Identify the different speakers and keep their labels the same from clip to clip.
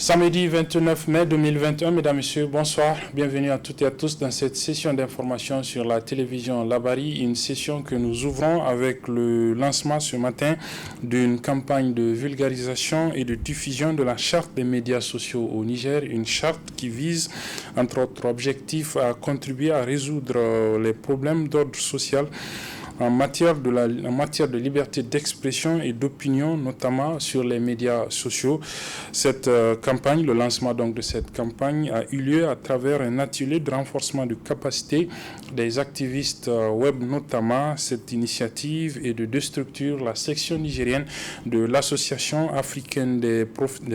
Speaker 1: Samedi 29 mai 2021, mesdames, messieurs, bonsoir. Bienvenue à toutes et à tous dans cette session d'information sur la télévision Labari, une session que nous ouvrons avec le lancement ce matin d'une campagne de vulgarisation et de diffusion de la charte des médias sociaux au Niger, une charte qui vise, entre autres objectifs, à contribuer à résoudre les problèmes d'ordre social en matière de liberté d'expression et d'opinion, notamment sur les médias sociaux. Cette campagne, le lancement donc de cette campagne a eu lieu à travers un atelier de renforcement de capacité des activistes web notamment. Cette initiative est de deux structures, la section nigérienne de l'Association africaine de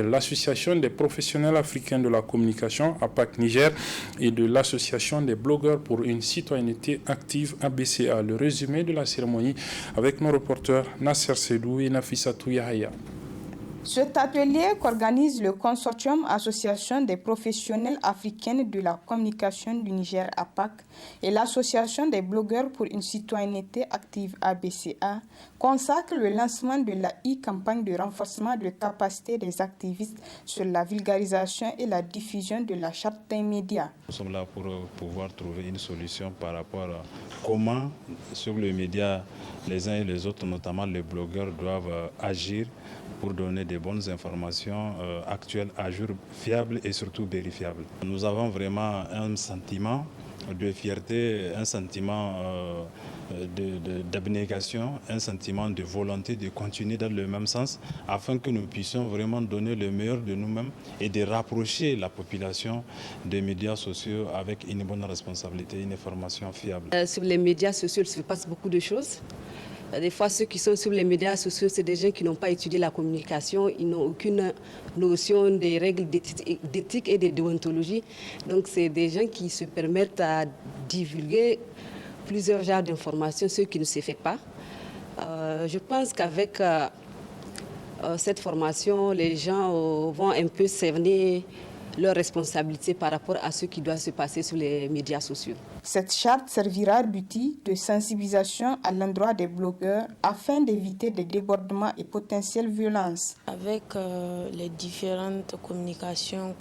Speaker 1: l'Association des professionnels africains de la communication, APAC Niger, et de l'Association des blogueurs pour une citoyenneté active, ABCA. Le résumé de la cérémonie avec nos reporters Nasser Sedou et Nafissatou Yahaya.
Speaker 2: Cet atelier qu'organise le consortium Association des professionnels africains de la communication du Niger APAC et l'Association des blogueurs pour une citoyenneté active ABCA consacre le lancement de la e-campagne de renforcement de capacité des activistes sur la vulgarisation et la diffusion de la charte des médias.
Speaker 3: Nous sommes là pour pouvoir trouver une solution par rapport à comment sur les médias les uns et les autres, notamment les blogueurs, doivent agir pour donner des bonnes informations actuelles, à jour, fiables et surtout vérifiables. Nous avons vraiment un sentiment de fierté, un sentiment d'abnégation, un sentiment de volonté de continuer dans le même sens afin que nous puissions vraiment donner le meilleur de nous-mêmes et de rapprocher la population des médias sociaux avec une bonne responsabilité, une information fiable.
Speaker 4: Sur les médias sociaux, il se passe beaucoup de choses. Des fois, ceux qui sont sur les médias sociaux, c'est des gens qui n'ont pas étudié la communication, ils n'ont aucune notion des règles d'éthique et de déontologie. Donc, c'est des gens qui se permettent à divulguer plusieurs genres d'informations, ce qui ne se fait pas. Je pense qu'avec cette formation, les gens vont un peu cerner leurs responsabilités par rapport à ce qui doit se passer sur les médias sociaux.
Speaker 2: Cette charte servira d'outil de sensibilisation à l'endroit des blogueurs afin d'éviter des débordements et potentielles violences.
Speaker 5: Avec les différentes communications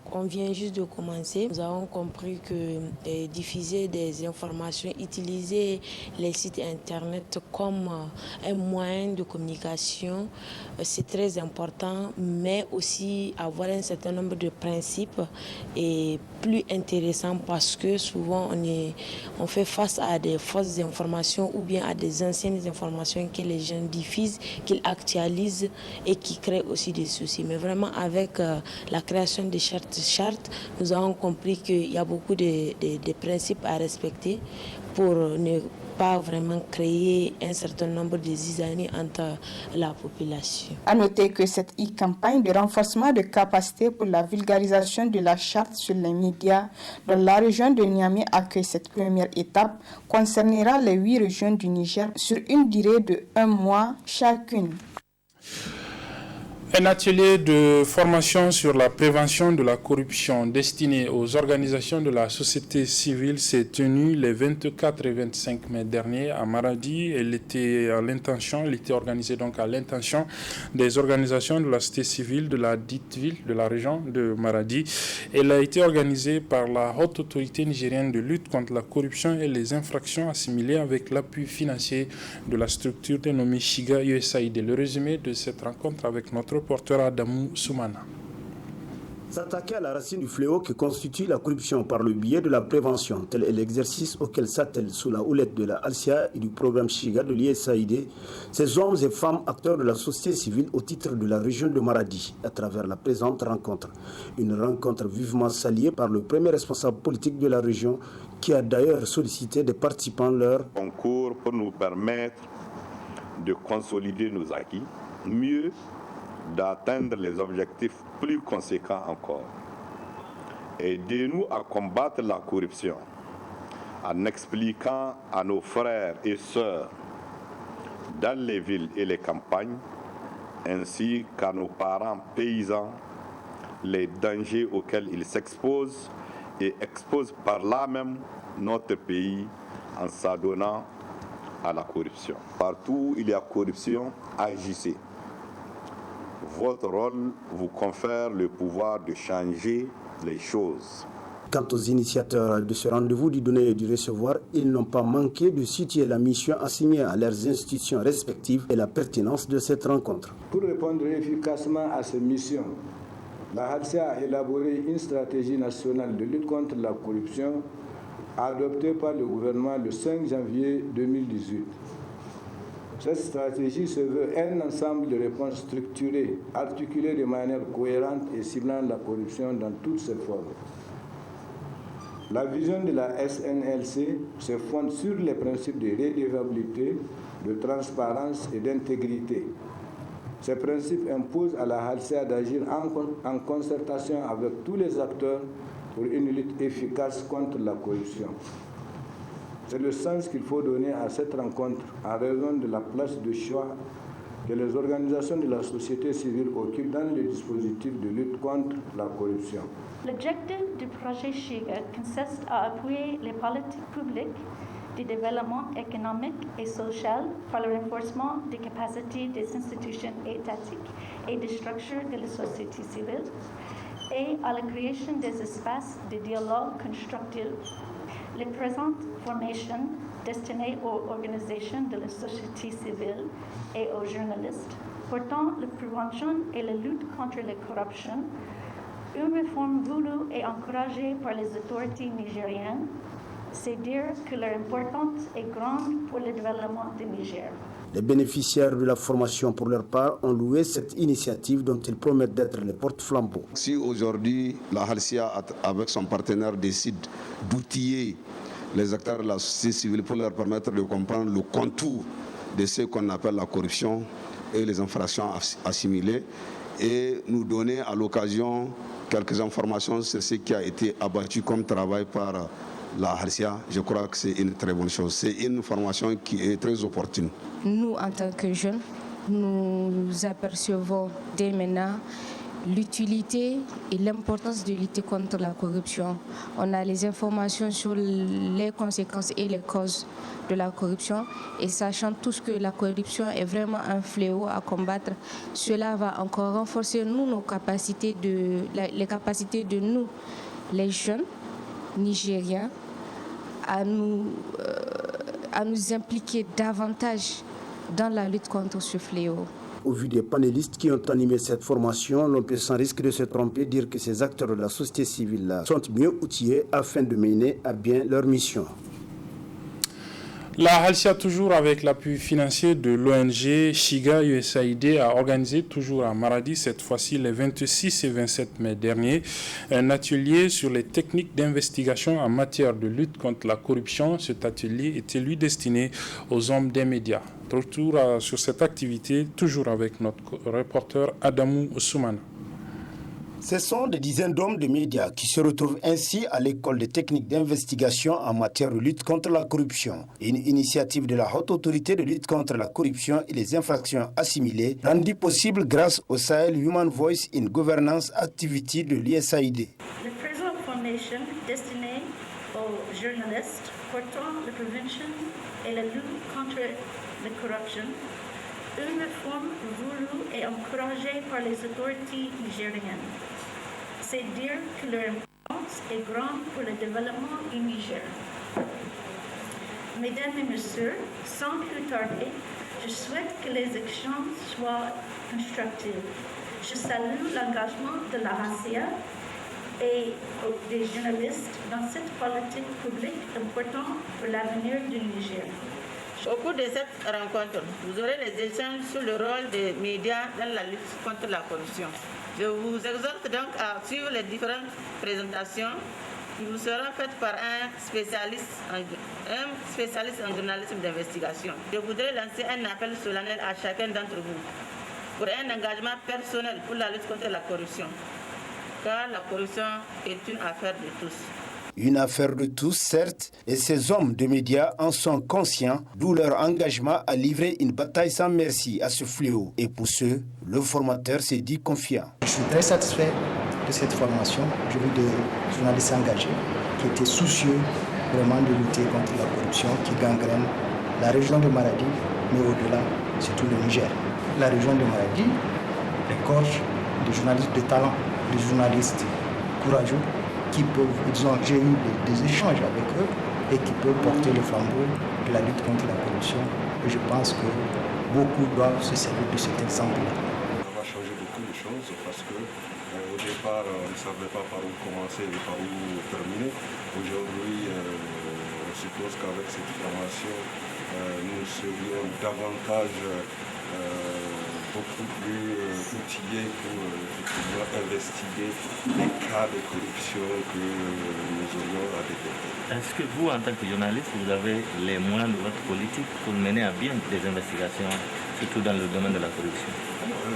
Speaker 5: qu'on vient juste de commencer, nous avons compris que diffuser des informations, utiliser les sites internet comme un moyen de communication, c'est très important, mais aussi avoir un certain nombre de principes est plus intéressant parce que souvent on fait face à des fausses informations ou bien à des anciennes informations que les gens diffusent, qu'ils actualisent et qui créent aussi des soucis. Mais vraiment avec la création des chartes, nous avons compris qu'il y a beaucoup de principes à respecter pour ne pas vraiment créer un certain nombre de zizanies entre la population.
Speaker 2: À noter que cette e-campagne de renforcement de capacité pour la vulgarisation de la charte sur les médias dans la région de Niamey accueille cette première étape concernera les 8 régions du Niger sur une durée de 1 mois chacune.
Speaker 1: Un atelier de formation sur la prévention de la corruption destiné aux organisations de la société civile s'est tenu les 24 et 25 mai dernier à Maradi. Elle était organisée donc à l'intention des organisations de la société civile de la dite ville de la région de Maradi. Elle a été organisée par la haute autorité nigérienne de lutte contre la corruption et les infractions assimilées avec l'appui financier de la structure dénommée Shiga USAID. Le résumé de cette rencontre avec notre reporter Adamou Soumana.
Speaker 6: S'attaquer à la racine du fléau qui constitue la corruption par le biais de la prévention, tel est l'exercice auquel s'attellent sous la houlette de la ALSIA et du programme Shiga de l'USAID, ces hommes et femmes acteurs de la société civile au titre de la région de Maradi, à travers la présente rencontre. Une rencontre vivement saluée par le premier responsable politique de la région, qui a d'ailleurs sollicité des participants leur
Speaker 7: concours pour nous permettre de consolider nos acquis, mieux d'atteindre les objectifs plus conséquents encore. Aidez-nous à combattre la corruption en expliquant à nos frères et sœurs dans les villes et les campagnes, ainsi qu'à nos parents paysans, les dangers auxquels ils s'exposent et exposent par là même notre pays en s'adonnant à la corruption. Partout où il y a corruption, agissez. votre rôle vous confère le pouvoir de changer les choses.
Speaker 6: Quant aux initiateurs de ce rendez-vous du donner et du recevoir, ils n'ont pas manqué de situer la mission assignée à leurs institutions respectives et la pertinence de cette rencontre.
Speaker 8: Pour répondre efficacement à ces missions, la HALCIA a élaboré une stratégie nationale de lutte contre la corruption adoptée par le gouvernement le 5 janvier 2018. Cette stratégie se veut un ensemble de réponses structurées, articulées de manière cohérente et ciblant la corruption dans toutes ses formes. La vision de la SNLC se fonde sur les principes de redevabilité, de transparence et d'intégrité. Ces principes imposent à la HALCIA d'agir en concertation avec tous les acteurs pour une lutte efficace contre la corruption. C'est le sens qu'il faut donner à cette rencontre en raison de la place de choix que les organisations de la société civile occupent dans le dispositif de lutte contre la corruption.
Speaker 9: L'objectif du projet SHIGA consiste à appuyer les politiques publiques de développement économique et social par le renforcement des capacités des institutions étatiques et des structures de la société civile et à la création des espaces de dialogue constructif. Les présentes formations destinées aux organisations de la société civile et aux journalistes portant la prévention et la lutte contre la corruption, une réforme voulue et encouragée par les autorités nigériennes, c'est dire que leur importance est grande pour le développement du Niger.
Speaker 6: Les bénéficiaires de la formation, pour leur part, ont loué cette initiative dont ils promettent d'être les porte-flambeaux.
Speaker 10: Si aujourd'hui la HALCIA, avec son partenaire, décide d'outiller les acteurs de la société civile pour leur permettre de comprendre le contour de ce qu'on appelle la corruption et les infractions assimilées, et nous donner à l'occasion quelques informations sur ce qui a été abattu comme travail par la HALCIA, je crois que c'est une très bonne chose. C'est une formation qui est très opportune.
Speaker 11: Nous, en tant que jeunes, nous apercevons dès maintenant l'utilité et l'importance de lutter contre la corruption. On a les informations sur les conséquences et les causes de la corruption, et sachant tous que la corruption est vraiment un fléau à combattre, cela va encore renforcer nos capacités les capacités de nous, les jeunes Nigériens, à nous impliquer davantage dans la lutte contre ce fléau.
Speaker 6: Au vu des panélistes qui ont animé cette formation, l'on peut sans risque de se tromper dire que ces acteurs de la société civile sont mieux outillés afin de mener à bien leur mission.
Speaker 1: La HALCIA, toujours avec l'appui financier de l'ONG SHIGA USAID, a organisé toujours à Maradi, cette fois-ci les 26 et 27 mai dernier, un atelier sur les techniques d'investigation en matière de lutte contre la corruption. Cet atelier était lui destiné aux hommes des médias. Retour sur cette activité, toujours avec notre reporter Adamou Soumana.
Speaker 6: Ce sont des dizaines d'hommes de médias qui se retrouvent ainsi à l'école de techniques d'investigation en matière de lutte contre la corruption. Une initiative de la Haute Autorité de lutte contre la corruption et les infractions assimilées, rendue possible grâce au Sahel Human Voice in Governance Activity de l'USAID.
Speaker 9: La présente formation destinée aux journalistes portant la prévention et la lutte contre la corruption, une réforme voulue et encouragée par les autorités nigériennes. C'est dire que leur importance est grande pour le développement du Niger. Mesdames et messieurs, sans plus tarder, je souhaite que les échanges soient constructifs. Je salue l'engagement de la HALCIA et des journalistes dans cette politique publique importante pour l'avenir du Niger.
Speaker 12: Au cours de cette rencontre, vous aurez les échanges sur le rôle des médias dans la lutte contre la corruption. Je vous exhorte donc à suivre les différentes présentations qui vous seront faites par un spécialiste en journalisme d'investigation. Je voudrais lancer un appel solennel à chacun d'entre vous pour un engagement personnel pour la lutte contre la corruption, car la corruption est une affaire de tous.
Speaker 6: Une affaire de tous, certes, et ces hommes de médias en sont conscients, d'où leur engagement à livrer une bataille sans merci à ce fléau. Et pour ce, le formateur s'est dit confiant.
Speaker 13: Je suis très satisfait de cette formation. J'ai vu des journalistes engagés qui étaient soucieux vraiment de lutter contre la corruption qui gangrène la région de Maradi, mais au-delà, surtout le Niger. La région de Maradi gorge de journalistes de talent, de journalistes courageux j'ai eu des échanges avec eux et qui peuvent porter le flambeau de la lutte contre la corruption. Et je pense que beaucoup doivent se servir de cet exemple-là.
Speaker 14: Ça va changer beaucoup de choses parce que au départ, on ne savait pas par où commencer et par où terminer. Aujourd'hui, on suppose qu'avec cette formation, nous serions davantage beaucoup plus outillés pour investiguer les cas de corruption que nous aurions à détecter.
Speaker 15: Est-ce que vous, en tant que journaliste, vous avez les moyens de votre politique pour mener à bien des investigations, surtout dans le domaine de la corruption?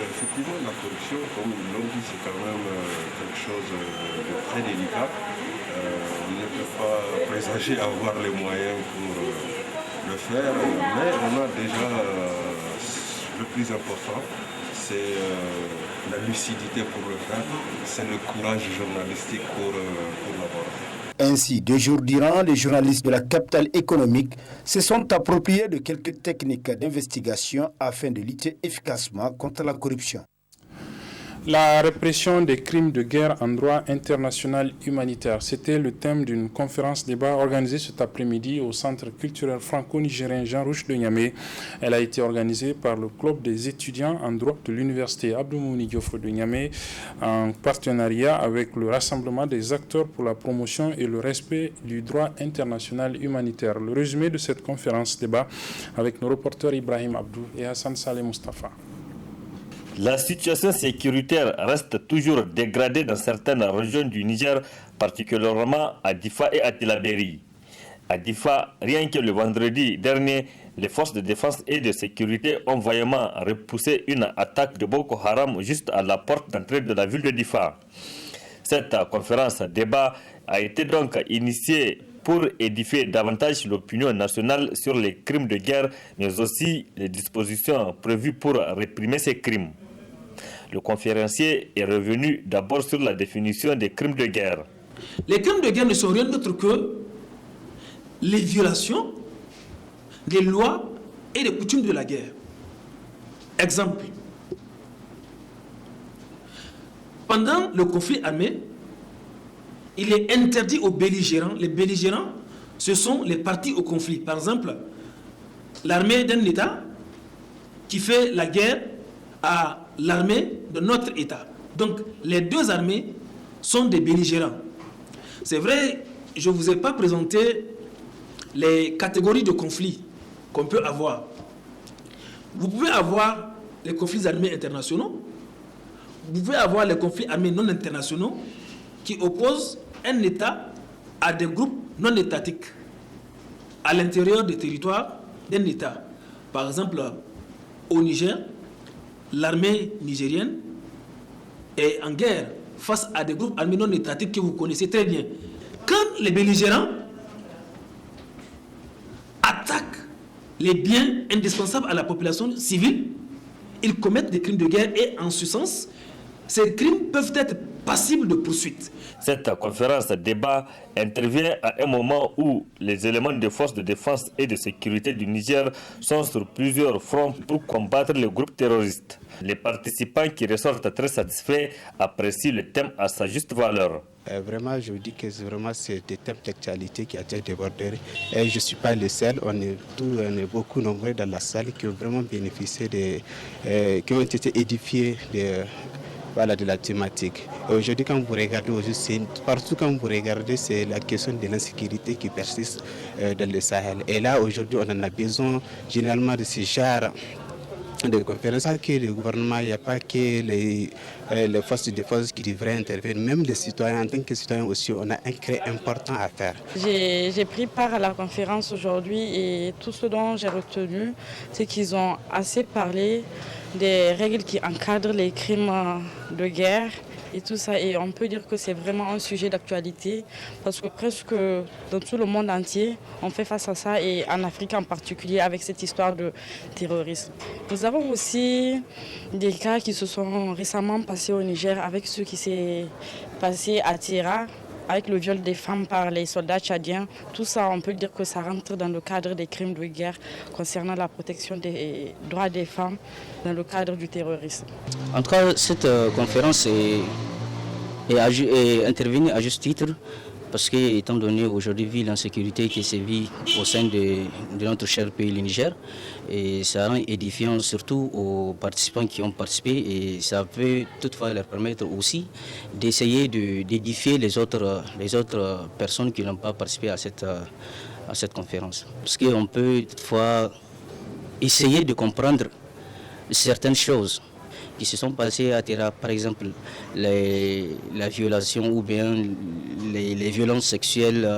Speaker 14: Effectivement, la corruption, comme ils l'ont dit, c'est quand même quelque chose de très délicat. On ne peut pas présager avoir les moyens pour le faire, mais on a déjà le plus important, c'est la lucidité pour le faire, c'est le courage journalistique pour l'avoir.
Speaker 6: Ainsi, 2 jours durant, les journalistes de la capitale économique se sont appropriés de quelques techniques d'investigation afin de lutter efficacement contre la corruption.
Speaker 1: La répression des crimes de guerre en droit international humanitaire, c'était le thème d'une conférence débat organisée cet après-midi au Centre culturel franco-nigérien Jean Rouch de Niamey. Elle a été organisée par le club des étudiants en droit de l'université Abdoumouni Diofo de Niamey en partenariat avec le Rassemblement des acteurs pour la promotion et le respect du droit international humanitaire. Le résumé de cette conférence débat avec nos reporters Ibrahim Abdou et Hassan Saleh Mustafa.
Speaker 16: La situation sécuritaire reste toujours dégradée dans certaines régions du Niger, particulièrement à Difa et à Tillabéri. À Difa, rien que le vendredi dernier, les forces de défense et de sécurité ont vaillamment repoussé une attaque de Boko Haram juste à la porte d'entrée de la ville de Difa. Cette conférence débat a été donc initiée pour édifier davantage l'opinion nationale sur les crimes de guerre, mais aussi les dispositions prévues pour réprimer ces crimes. Le conférencier est revenu d'abord sur la définition des crimes de guerre.
Speaker 17: Les crimes de guerre ne sont rien d'autre que les violations des lois et des coutumes de la guerre. Exemple. Pendant le conflit armé, il est interdit aux belligérants. Les belligérants, ce sont les parties au conflit. Par exemple, l'armée d'un État qui fait la guerre à l'armée de notre État. Donc, les deux armées sont des belligérants. C'est vrai, je ne vous ai pas présenté les catégories de conflits qu'on peut avoir. Vous pouvez avoir les conflits armés internationaux, vous pouvez avoir les conflits armés non internationaux qui opposent un État à des groupes non étatiques à l'intérieur des territoires d'un État. Par exemple, au Niger, l'armée nigérienne est en guerre face à des groupes armés non étatiques que vous connaissez très bien. Quand les belligérants attaquent les biens indispensables à la population civile, ils commettent des crimes de guerre et en ce sens, ces crimes peuvent être passibles de poursuite.
Speaker 16: Cette conférence débat intervient à un moment où les éléments de forces de défense et de sécurité du Niger sont sur plusieurs fronts pour combattre les groupes terroristes. Les participants qui ressortent très satisfaits apprécient le thème à sa juste valeur.
Speaker 18: Vraiment, je vous dis que c'est des thèmes d'actualité qui ont été débordés. Et je ne suis pas le seul, on est beaucoup nombreux dans la salle qui ont vraiment bénéficié, qui ont été édifiés de la thématique. Aujourd'hui, quand vous regardez, partout quand vous regardez, c'est la question de l'insécurité qui persiste dans le Sahel. Et là, aujourd'hui, on en a besoin généralement de ce genre de conférences que le gouvernement, il n'y a pas que les forces de défense qui devraient intervenir, même les citoyens, en tant que citoyens aussi, on a un créé important à faire.
Speaker 19: J'ai pris part à la conférence aujourd'hui et tout ce dont j'ai retenu, c'est qu'ils ont assez parlé des règles qui encadrent les crimes de guerre et tout ça. Et on peut dire que c'est vraiment un sujet d'actualité parce que presque dans tout le monde entier, on fait face à ça et en Afrique en particulier avec cette histoire de terrorisme. Nous avons aussi des cas qui se sont récemment passés au Niger avec ce qui s'est passé à Tira avec le viol des femmes par les soldats tchadiens. Tout ça, on peut dire que ça rentre dans le cadre des crimes de guerre concernant la protection des droits des femmes dans le cadre du terrorisme.
Speaker 20: En tout cas, cette conférence est intervenue à juste titre parce que, étant donné aujourd'hui, vu l'insécurité qui sévit au sein de notre cher pays, le Niger, et ça rend édifiant surtout aux participants qui ont participé et ça peut toutefois leur permettre aussi d'essayer d'édifier les autres personnes qui n'ont pas participé à cette conférence. Parce qu'on peut toutefois essayer de comprendre certaines choses qui se sont passées à Terra, par exemple la violation ou bien les violences sexuelles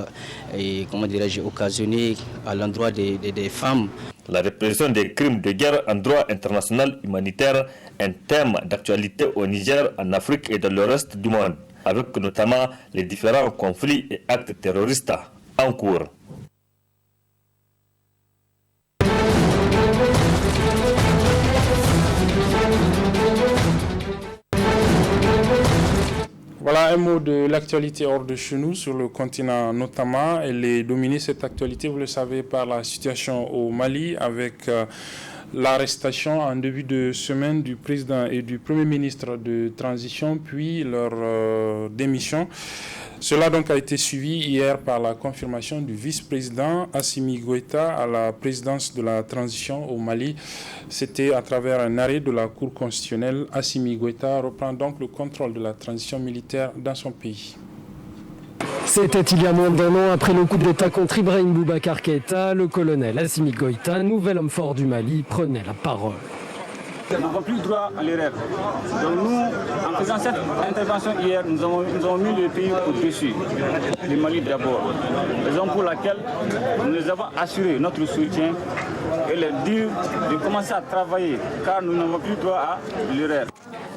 Speaker 20: occasionnées à l'endroit des femmes.
Speaker 16: La répression des crimes de guerre en droit international humanitaire, un thème d'actualité au Niger, en Afrique et dans le reste du monde, avec notamment les différents conflits et actes terroristes en cours.
Speaker 1: Voilà un mot de l'actualité hors de chez nous, sur le continent notamment. Elle est dominée, cette actualité, vous le savez, par la situation au Mali, avec l'arrestation en début de semaine du président et du premier ministre de transition, puis leur démission. Cela donc a été suivi hier par la confirmation du vice-président Assimi Goïta à la présidence de la transition au Mali. C'était à travers un arrêt de la Cour constitutionnelle. Assimi Goïta reprend donc le contrôle de la transition militaire dans son pays.
Speaker 21: C'était il y a moins d'un an après le coup d'État contre Ibrahim Boubacar Keïta, le colonel Assimi Goïta, nouvel homme fort du Mali, prenait la parole.
Speaker 22: Nous n'avons plus droit à l'erreur. Donc nous, en faisant cette intervention hier, nous avons mis le pays au-dessus, le Mali d'abord. Raison pour laquelle nous les avons assuré notre soutien et leur dire de commencer à travailler, car nous n'avons plus droit à l'erreur.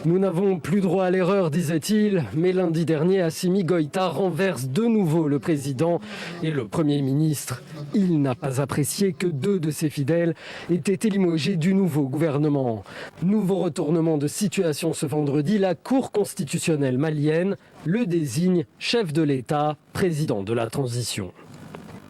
Speaker 21: Nous n'avons plus droit à l'erreur, disait-il, mais lundi dernier, Assimi Goïta renverse de nouveau le président et le Premier ministre. Il n'a pas apprécié que 2 de ses fidèles aient été limogés du nouveau gouvernement. Nouveau retournement de situation ce vendredi, la Cour constitutionnelle malienne le désigne chef de l'État, président de la transition.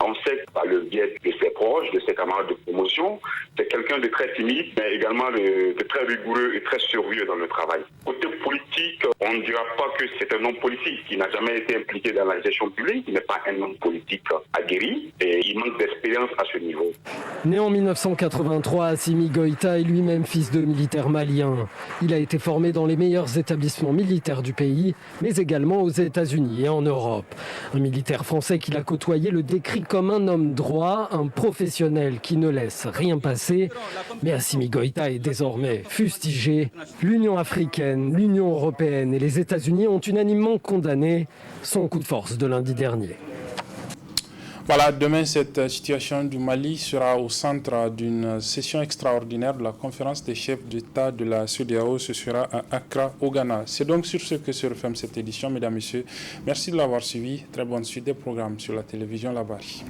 Speaker 23: On sait par le biais de ses proches, de ses camarades de promotion, c'est quelqu'un de très timide, mais également de très rigoureux et très sérieux dans le travail. Côté politique, on ne dira pas que c'est un homme politique qui n'a jamais été impliqué dans la gestion publique, il n'est pas un homme politique aguerri et il manque d'expérience à ce niveau.
Speaker 21: Né en 1983, Assimi Goïta est lui-même fils de militaire malien. Il a été formé dans les meilleurs établissements militaires du pays, mais également aux États-Unis et en Europe. Un militaire français qu'il a côtoyé le décrit comme un homme droit, un professionnel qui ne laisse rien passer. Mais Assimi Goïta est désormais fustigé. L'Union africaine, l'Union européenne et les États-Unis ont unanimement condamné son coup de force de lundi dernier.
Speaker 1: Voilà, demain, cette situation du Mali sera au centre d'une session extraordinaire de la conférence des chefs d'État de la CEDEAO. Ce sera à Accra, au Ghana. C'est donc sur ce que se referme cette édition, mesdames et messieurs. Merci de l'avoir suivi. Très bonne suite des programmes sur la télévision Labari.